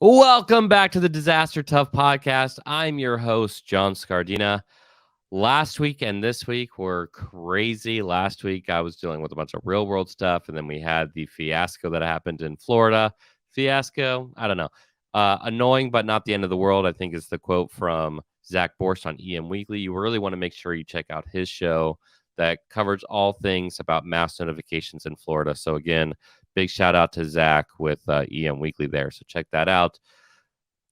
Welcome back to the Disaster Tough podcast. I'm your host, John Scardena. Last week and this week were crazy. Last week, I was dealing with a bunch of real world stuff, and then we had the fiasco that happened in Florida. Fiasco? I don't know. Annoying, but not the end of the world, I think is the quote from Zach Borst on EM Weekly. You really want to make sure you check out his show that covers all things about mass notifications in Florida. So, again, big shout out to Zach with EM Weekly there. So, check that out.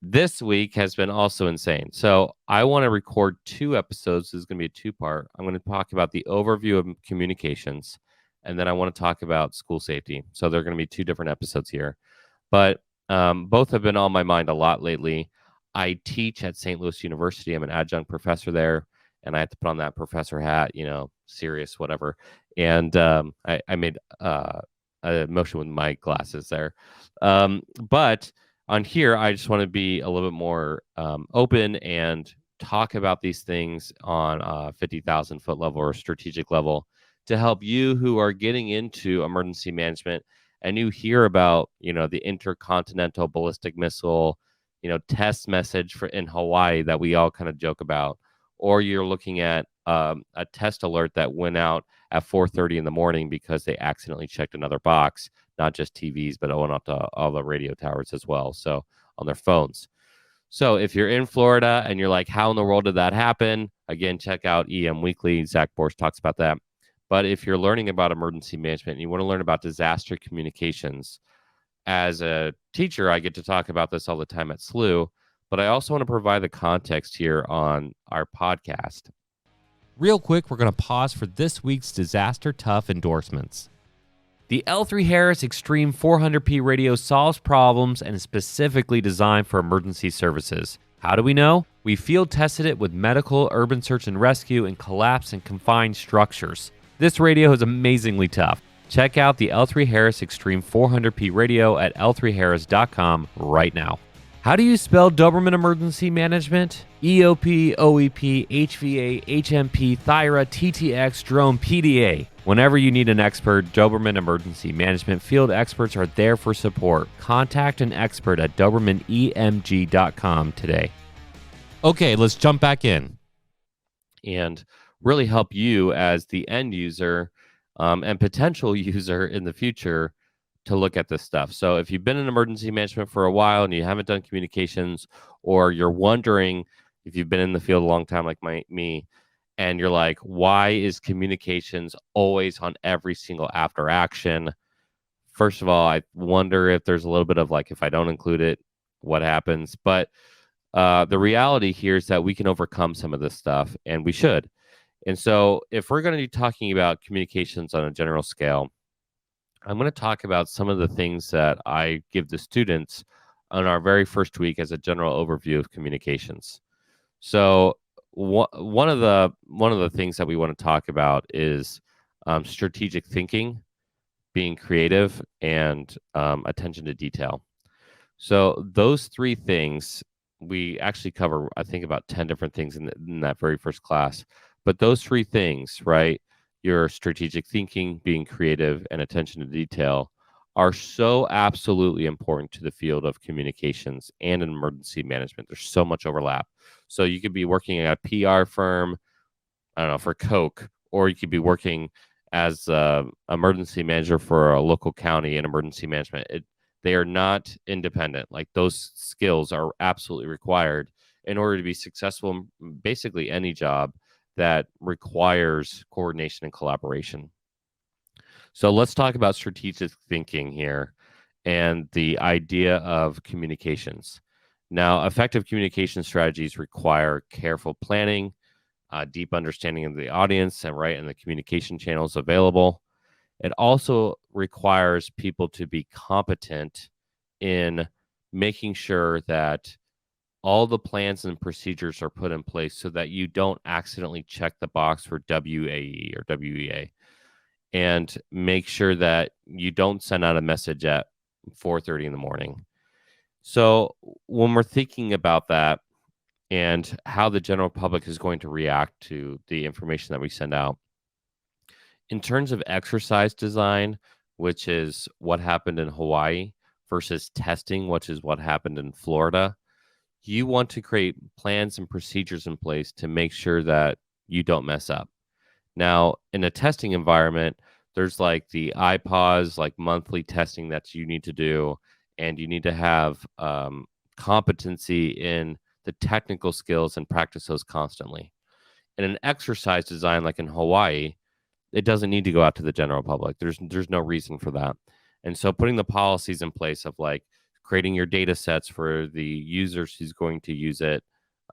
This week has been also insane. So I want to record 2 episodes. This is going to be a 2-part. I'm going to talk about the overview of communications, and then I want to talk about school safety. So they're going to be 2 different episodes here. But both have been on my mind a lot lately. I teach at St. Louis University. I'm an adjunct professor there, and I have to put on that professor hat, serious, whatever. And I made a motion with my glasses there. But on here, I just want to be a little bit more open and talk about these things on a 50,000 foot level or strategic level to help you who are getting into emergency management and you hear about, the intercontinental ballistic missile, test message in Hawaii that we all kind of joke about, or you're looking at a test alert that went out at 4:30 in the morning because they accidentally checked another box, not just TVs, but went up to all the radio towers as well. So on their phones. So if you're in Florida and you're like, how in the world did that happen? Again, check out EM Weekly. Zach Borst talks about that. But if you're learning about emergency management and you want to learn about disaster communications, as a teacher, I get to talk about this all the time at SLU, but I also want to provide the context here on our podcast. Real quick, we're going to pause for this week's Disaster Tough endorsements. The L3 Harris Extreme 400p radio solves problems and is specifically designed for emergency services. How do we know? We field tested it with medical, urban search and rescue, and collapsed and confined structures. This radio is amazingly tough. Check out the L3 Harris Extreme 400p radio at l3harris.com right now. How do you spell Doberman Emergency Management? EOP, OEP, HVA, HMP, Thyra, TTX, Drone, PDA. Whenever you need an expert, Doberman Emergency Management field experts are there for support. Contact an expert at DobermanEMG.com today. Okay, let's jump back in and really help you as the end user and potential user in the future to look at this stuff. So if you've been in emergency management for a while and you haven't done communications, or you're wondering if you've been in the field a long time like me, and you're like, why is communications always on every single after action? First of all, I wonder if there's a little bit of like, if I don't include it, what happens? But the reality here is that we can overcome some of this stuff, and we should. And so if we're going to be talking about communications on a general scale, I'm going to talk about some of the things that I give the students on our very first week as a general overview of communications. So one of the things that we want to talk about is strategic thinking, being creative, and attention to detail. So those 3 things, we actually cover, I think, about 10 different things in that very first class. But those 3 things, right, your strategic thinking, being creative, and attention to detail, are so absolutely important to the field of communications and in emergency management. There's so much overlap. So you could be working at a PR firm, I don't know, for Coke, or you could be working as an emergency manager for a local county in emergency management. They are not independent. Like, those skills are absolutely required in order to be successful in basically any job that requires coordination and collaboration. So let's talk about strategic thinking here and the idea of communications. Now, effective communication strategies require careful planning, deep understanding of the audience, and the communication channels available. It also requires people to be competent in making sure that all the plans and procedures are put in place so that you don't accidentally check the box for WAE or WEA, and make sure that you don't send out a message at 4:30 in the morning. So when we're thinking about that and how the general public is going to react to the information that we send out, in terms of exercise design, which is what happened in Hawaii, versus testing, which is what happened in Florida. You want to create plans and procedures in place to make sure that you don't mess up. Now, in a testing environment, there's like the iPause, like monthly testing that you need to do, and you need to have competency in the technical skills and practice those constantly. In an exercise design, like in Hawaii, it doesn't need to go out to the general public. There's no reason for that. And so putting the policies in place of like creating your data sets for the users who's going to use it,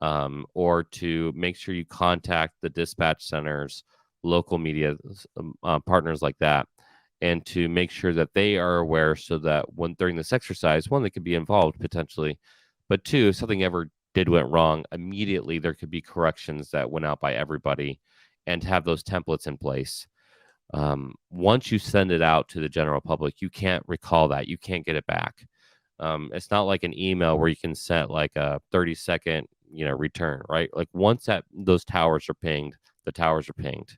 or to make sure you contact the dispatch centers, local media partners like that, and to make sure that they are aware so that when during this exercise, one, they could be involved potentially, but two, if something ever did went wrong, immediately there could be corrections that went out by everybody, and have those templates in place. Once you send it out to the general public, you can't recall that. You can't get it back. It's not like an email where you can set like a 30-second, return, right? Like once that those towers are pinged, the towers are pinged.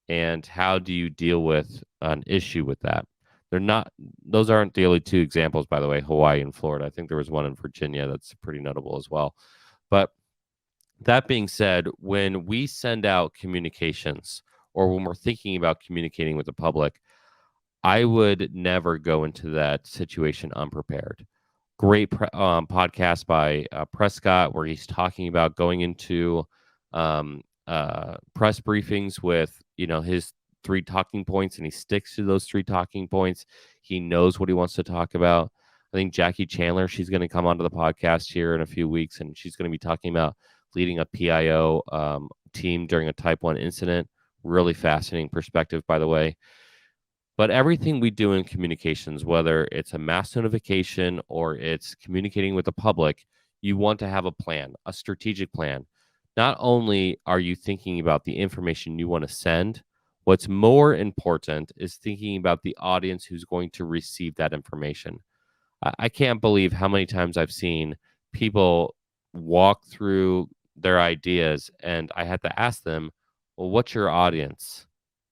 And how do you deal with an issue with that? They're not; those aren't the only two examples, by the way. Hawaii and Florida. I think there was one in Virginia that's pretty notable as well. But that being said, when we send out communications or when we're thinking about communicating with the public, I would never go into that situation unprepared. Great podcast by Prescott, where he's talking about going into press briefings with his three talking points, and he sticks to those three talking points. He knows what he wants to talk about. I think Jackie Chandler, she's going to come onto the podcast here in a few weeks, and she's going to be talking about leading a PIO team during a Type 1 incident. Really fascinating perspective, by the way. But everything we do in communications, whether it's a mass notification or it's communicating with the public, you want to have a plan, a strategic plan. Not only are you thinking about the information you want to send, what's more important is thinking about the audience who's going to receive that information. I can't believe how many times I've seen people walk through their ideas and I had to ask them, well, what's your audience?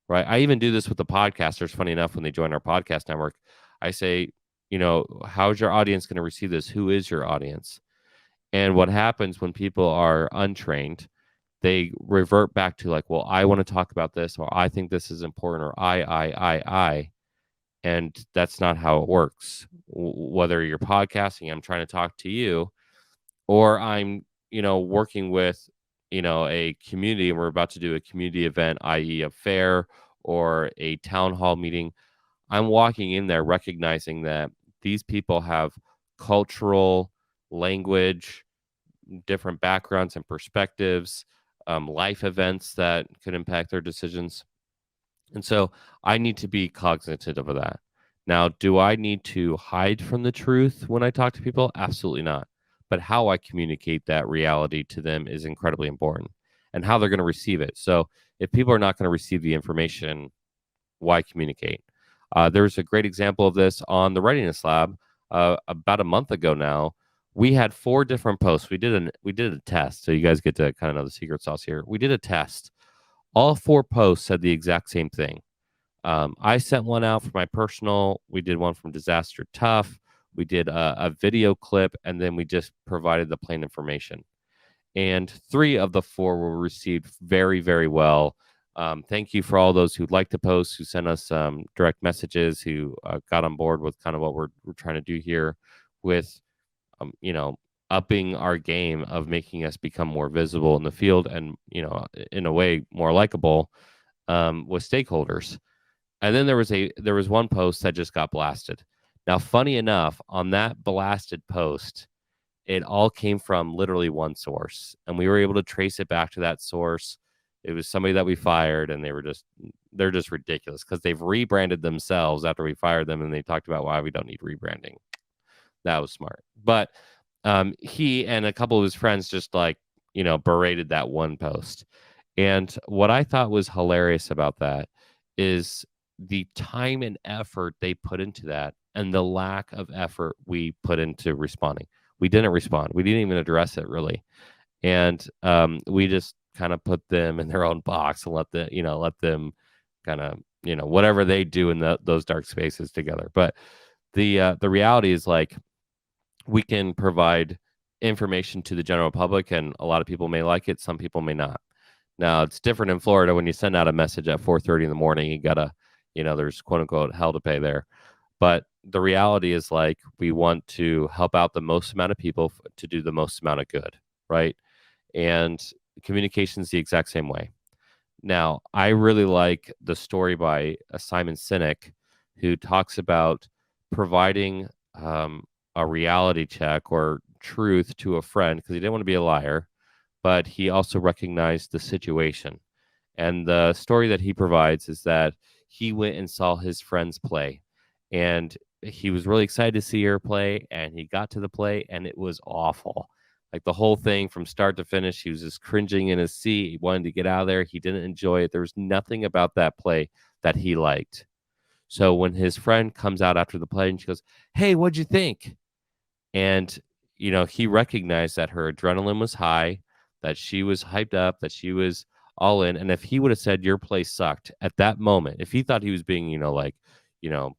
Right. I even do this with the podcasters. Funny enough, when they join our podcast network, I say, how's your audience going to receive this? Who is your audience? And what happens when people are untrained, they revert back to like, well, I want to talk about this, or I think this is important, or I. And that's not how it works. Whether you're podcasting, I'm trying to talk to you, or I'm, working with, a community, and we're about to do a community event, i.e. a fair or a town hall meeting. I'm walking in there recognizing that these people have cultural, language, different backgrounds and perspectives, life events that could impact their decisions. And so I need to be cognizant of that. Now, do I need to hide from the truth when I talk to people? Absolutely not. But how I communicate that reality to them is incredibly important, and how they're going to receive it. So if people are not going to receive the information, why communicate? There's a great example of this on the Readiness Lab about a month ago now. We had 4 different posts. We did a test, so you guys get to kind of know the secret sauce here. We did a test. All 4 posts said the exact same thing. I sent one out for my personal. We did one from Disaster Tough. We did a video clip, and then we just provided the plain information. And 3 of the 4 were received very, very well. Thank you for all those who liked the post, who sent us direct messages, who got on board with kind of what we're trying to do here with, upping our game of making us become more visible in the field and, in a way more likable with stakeholders. And then there was one post that just got blasted. Now, funny enough, on that blasted post, it all came from literally one source, and we were able to trace it back to that source. It was somebody that we fired, and they're just ridiculous because they've rebranded themselves after we fired them, and they talked about why we don't need rebranding. That was smart. But he and a couple of his friends just berated that one post. And what I thought was hilarious about that is the time and effort they put into that and the lack of effort we put into responding. We didn't respond. We didn't even address it really. And we just kind of put them in their own box and let them kind of, whatever they do in those dark spaces together. But The reality is like we can provide information to the general public, and a lot of people may like it, some people may not. Now it's different in Florida. When you send out a message at 4:30 in the morning, you gotta, there's quote unquote hell to pay there. But the reality is like we want to help out the most amount of people to do the most amount of good, right? And communication is the exact same way. Now, I really like the story by Simon Sinek, who talks about providing a reality check or truth to a friend because he didn't want to be a liar, but he also recognized the situation. And the story that he provides is that he went and saw his friends play, and he was really excited to see her play. And he got to the play, and it was awful. Like the whole thing from start to finish, he was just cringing in his seat. He wanted to get out of there. He didn't enjoy it. There was nothing about that play that he liked. So when his friend comes out after the play and she goes, "Hey, what'd you think?" And, he recognized that her adrenaline was high, that she was hyped up, that she was all in. And if he would have said your play sucked at that moment, if he thought he was being,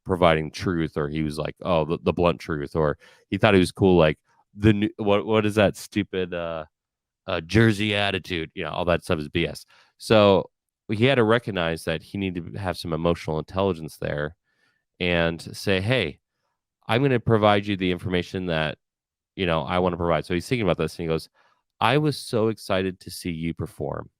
providing truth, or he was like, oh, the blunt truth, or he thought he was cool, like what is that stupid Jersey attitude, all that stuff is BS. So he had to recognize that he needed to have some emotional intelligence there and say, hey, I'm going to provide you the information that I want to provide. So he's thinking about this and he goes, I was so excited to see you perform.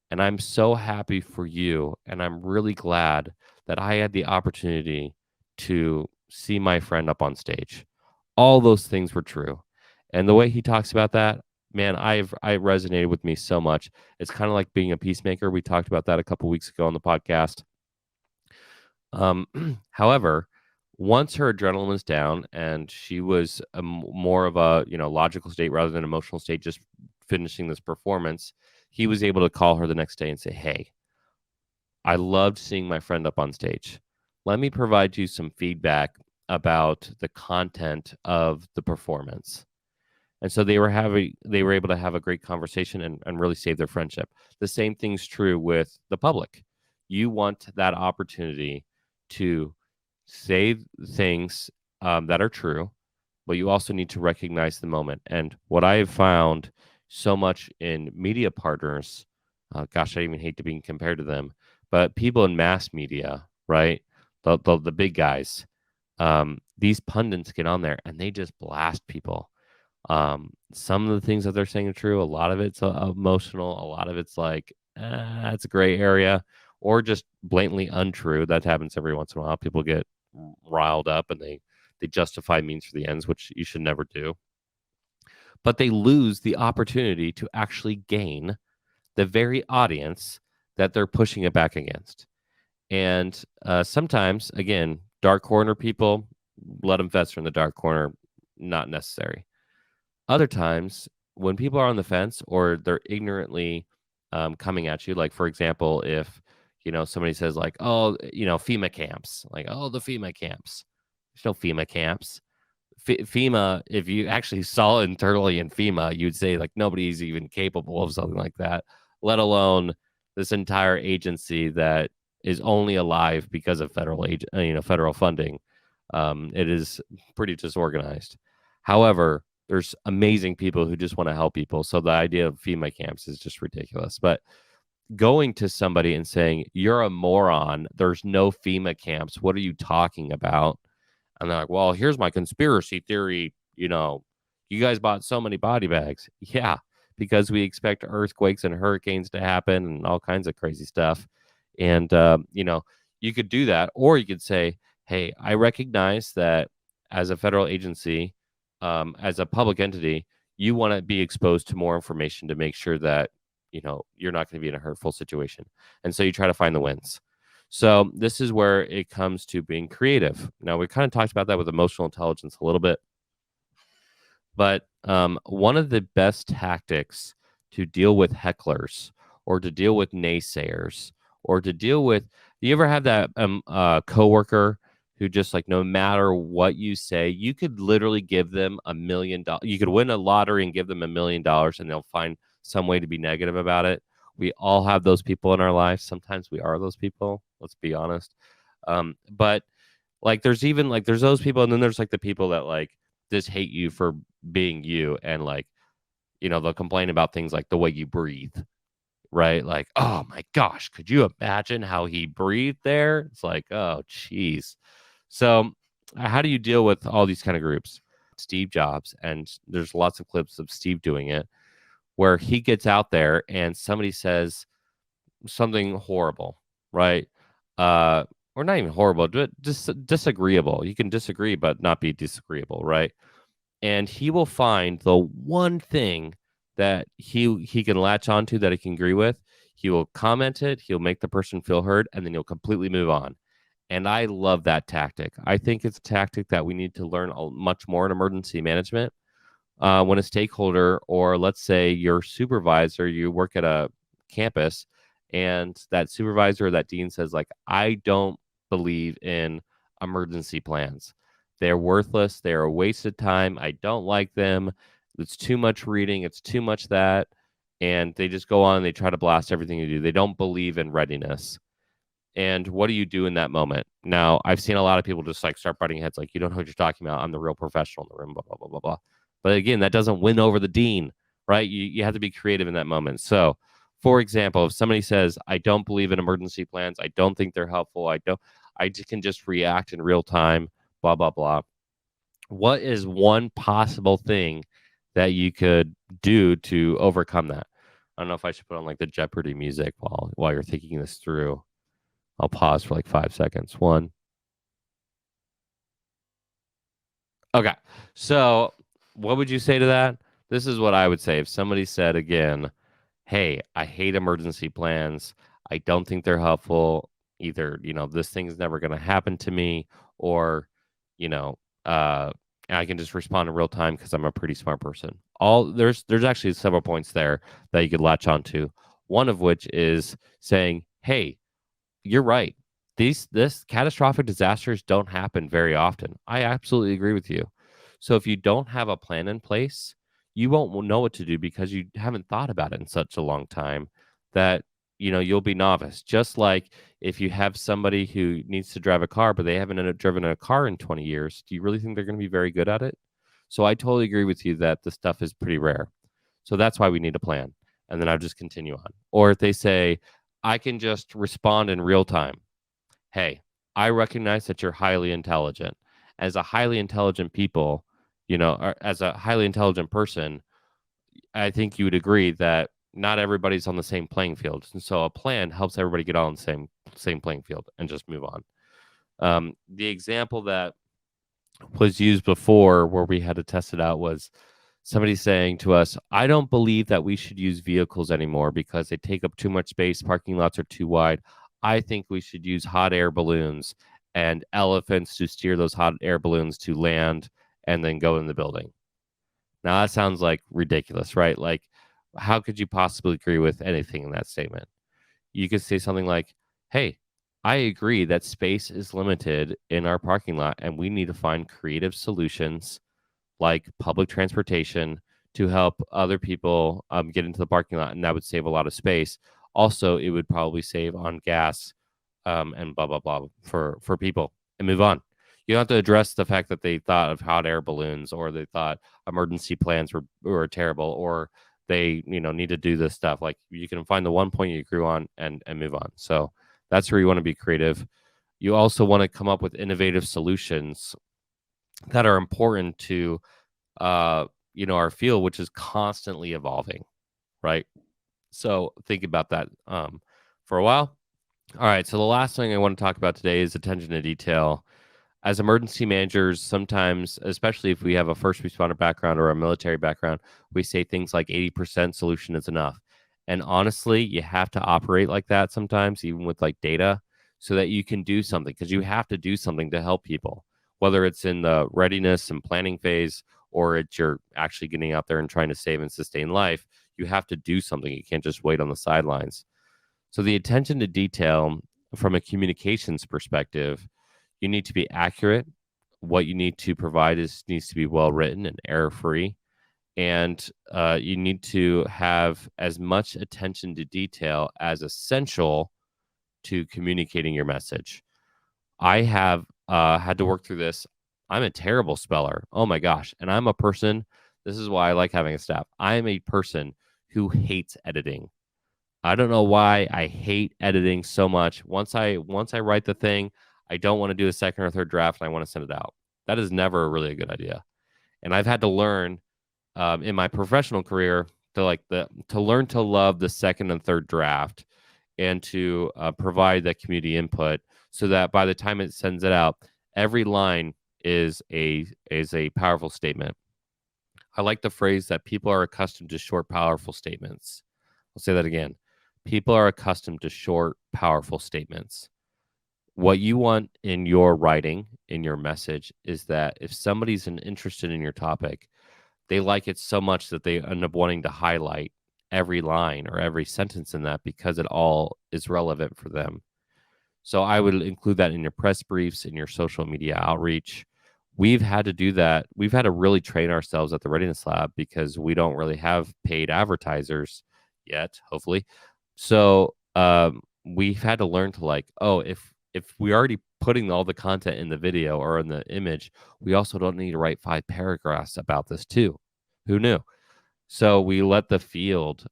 And I'm so happy for you. And I'm really glad that I had the opportunity to see my friend up on stage. All those things were true. And the way he talks about that, man, I resonated with me so much. It's kind of like being a peacemaker. We talked about that a couple weeks ago on the podcast. However, once her adrenaline was down and she was more of a logical state rather than emotional state, just finishing this performance, he was able to call her the next day and say, "Hey, I loved seeing my friend up on stage. Let me provide you some feedback about the content of the performance." And so they were able to have a great conversation and really save their friendship. The same thing's true with the public. You want that opportunity to say things that are true, but you also need to recognize the moment. And what I have found so much in media partners, gosh, I even hate to be compared to them, but people in mass media, right? The big guys, these pundits get on there and they just blast people. Some of the things that they're saying are true. A lot of it's emotional. A lot of it's like, it's a gray area, or just blatantly untrue. That happens every once in a while. People get riled up and they justify means for the ends, which you should never do. But they lose the opportunity to actually gain the very audience that they're pushing it back against. And sometimes, again, dark corner people, let them fester in the dark corner, not necessary. Other times, when people are on the fence or they're ignorantly coming at you, like, for example, if, somebody says like, oh, FEMA camps, like, oh, the FEMA camps. There's no FEMA camps. FEMA, if you actually saw internally in FEMA, you'd say like nobody's even capable of something like that, let alone this entire agency that is only alive because of federal funding. It is pretty disorganized. However, there's amazing people who just want to help people. So the idea of FEMA camps is just ridiculous. But going to somebody and saying, you're a moron, there's no FEMA camps, what are you talking about? And they're like, well, here's my conspiracy theory. You guys bought so many body bags. Yeah, because we expect earthquakes and hurricanes to happen and all kinds of crazy stuff. And, you could do that. Or you could say, hey, I recognize that as a federal agency, as a public entity, you want to be exposed to more information to make sure that, you're not going to be in a hurtful situation. And so you try to find the wins. So this is where it comes to being creative. Now, we kind of talked about that with emotional intelligence a little bit, but one of the best tactics to deal with hecklers or to deal with naysayers or to deal with, do you ever have that coworker who just like, no matter what you say, you could literally give them $1 million. You could win a lottery and give them $1 million and they'll find some way to be negative about it. We all have those people in our lives. Sometimes we are those people. Let's be honest. But Like there's even like there's those people, and then there's like the people that like just hate you for being you, and like they'll complain about things like the way you breathe, right? Like, oh my gosh, could you imagine how he breathed there? It's like, oh geez. So how do you deal with all these kind of groups? Steve Jobs, and there's lots of clips of Steve doing it, where he gets out there and somebody says something horrible, right? Uh, or not even horrible, but disagreeable. You can disagree, but not be disagreeable, right? And he will find the one thing that he can latch onto that he can agree with. He will comment it. He'll make the person feel heard, and then he'll completely move on. And I love that tactic. I think it's a tactic that we need to learn much more in emergency management. When a stakeholder, or let's say your supervisor, you work at a campus, and that supervisor or that dean says, like, I don't believe in emergency plans. They're worthless. They're a waste of time. I don't like them. It's too much reading. It's too much that. And they just go on and they try to blast everything you do. They don't believe in readiness. And what do you do in that moment? Now, I've seen a lot of people just like start butting heads, like, you don't know what you're talking about. I'm the real professional in the room, blah, blah, blah, blah, blah. But again, that doesn't win over the dean, right? You have to be creative in that moment. So, for example, if somebody says, I don't believe in emergency plans, I don't think they're helpful, I can just react in real time, blah, blah, blah. What is one possible thing that you could do to overcome that? I don't know if I should put on like the Jeopardy music while you're thinking this through. I'll pause for like 5 seconds. One. Okay. So, what would you say to that? This is what I would say if somebody said again, "Hey, I hate emergency plans. I don't think they're helpful. Either, this thing's never going to happen to me, or, you know, uh, I can just respond in real time because I'm a pretty smart person." There's actually several points there that you could latch onto. One of which is saying, "Hey, you're right. This catastrophic disasters don't happen very often. I absolutely agree with you. So if you don't have a plan in place, you won't know what to do because you haven't thought about it in such a long time that you'll be novice. Just like if you have somebody who needs to drive a car but they haven't driven a car in 20 years, do you really think they're going to be very good at it? So I totally agree with you that this stuff is pretty rare. So that's why we need a plan. And then I'll just continue on. Or if they say, I can just respond in real time. Hey, I recognize that you're highly intelligent. As a highly intelligent people, or as a highly intelligent person, I think you would agree that not everybody's on the same playing field. And so a plan helps everybody get on the same playing field and just move on. The example that was used before where we had to test it out was somebody saying to us, I don't believe that we should use vehicles anymore because they take up too much space. Parking lots are too wide. I think we should use hot air balloons and elephants to steer those hot air balloons to land and then go in the building. Now, that sounds like ridiculous, right? Like, how could you possibly agree with anything in that statement? You could say something like, hey, I agree that space is limited in our parking lot and we need to find creative solutions like public transportation to help other people get into the parking lot, and that would save a lot of space. Also, it would probably save on gas and blah blah blah for people, and move on. You don't have to address the fact that they thought of hot air balloons, or they thought emergency plans were terrible, or they need to do this stuff. Like, you can find the one point you agree on and move on. So that's where you want to be creative. You also want to come up with innovative solutions that are important to our field, which is constantly evolving, right? So think about that for a while. All right. So the last thing I want to talk about today is attention to detail. As emergency managers, sometimes, especially if we have a first responder background or a military background, we say things like 80% solution is enough. And honestly, you have to operate like that sometimes, even with like data, so that you can do something, because you have to do something to help people, whether it's in the readiness and planning phase or it's you're actually getting out there and trying to save and sustain life. You have to do something. You can't just wait on the sidelines. So the attention to detail from a communications perspective, you need to be accurate. What you need to provide needs to be well written and error free. And you need to have as much attention to detail as essential to communicating your message. I have had to work through this. I'm a terrible speller. Oh my gosh. And I'm a person, this is why I like having a staff. I am a person who hates editing. I don't know why I hate editing so much. Once I write the thing, I don't want to do a second or third draft and I want to send it out. That is never really a good idea. And I've had to learn in my professional career to learn to love the second and third draft and to provide that community input so that by the time it sends it out, every line is a powerful statement. I like the phrase that people are accustomed to short, powerful statements. I'll say that again. People are accustomed to short, powerful statements. What you want in your writing, in your message, is that if somebody's interested in your topic, they like it so much that they end up wanting to highlight every line or every sentence in that because it all is relevant for them. So I would include that in your press briefs, in your social media outreach. We've had to do that. We've had to really train ourselves at the Readiness Lab because we don't really have paid advertisers yet, hopefully. So we've had to learn to if we're already putting all the content in the video or in the image, we also don't need to write 5 paragraphs about this too. Who knew? So we let the field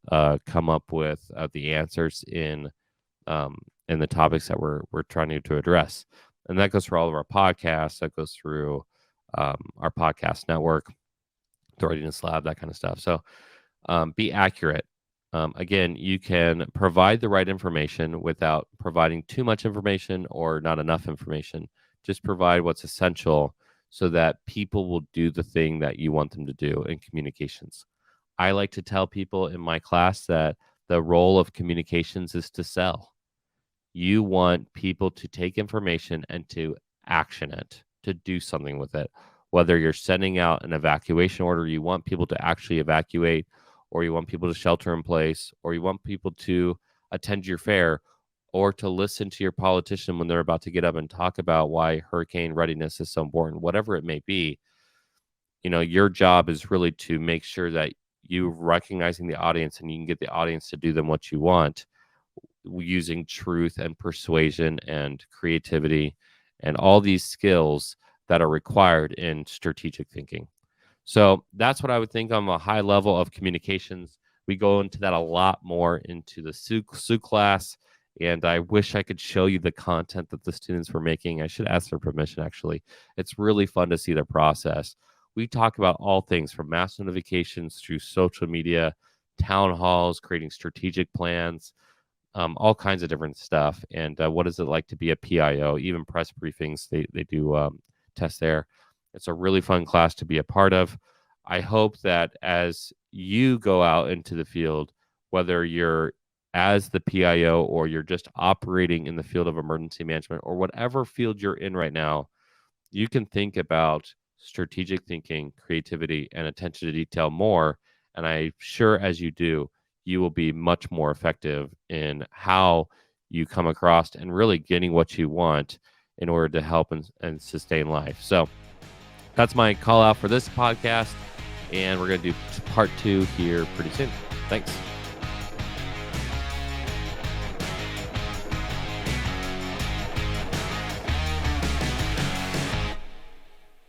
come up with the answers in the topics that we're trying to address, and that goes for all of our podcasts. That goes through our podcast network, the Readiness Lab, that kind of stuff. So be accurate. Again, you can provide the right information without providing too much information or not enough information. Just provide what's essential so that people will do the thing that you want them to do in communications. I like to tell people in my class that the role of communications is to sell. You want people to take information and to action it, to do something with it. Whether you're sending out an evacuation order, you want people to actually evacuate, or you want people to shelter in place, or you want people to attend your fair, or to listen to your politician when they're about to get up and talk about why hurricane readiness is so important, whatever it may be. Your job is really to make sure that you recognizing the audience and you can get the audience to do them what you want using truth and persuasion and creativity and all these skills that are required in strategic thinking. So that's what I would think on a high level of communications. We go into that a lot more into the SU class, and I wish I could show you the content that the students were making. I should ask their permission, actually. It's really fun to see their process. We talk about all things from mass notifications through social media, town halls, creating strategic plans, all kinds of different stuff. And what is it like to be a PIO? Even press briefings, they do tests there. It's a really fun class to be a part of. I hope that as you go out into the field, whether you're as the PIO or you're just operating in the field of emergency management or whatever field you're in right now, you can think about strategic thinking, creativity, and attention to detail more. And I'm sure as you do, you will be much more effective in how you come across and really getting what you want in order to help and sustain life. So that's my call out for this podcast. And we're going to do part 2 here pretty soon. Thanks.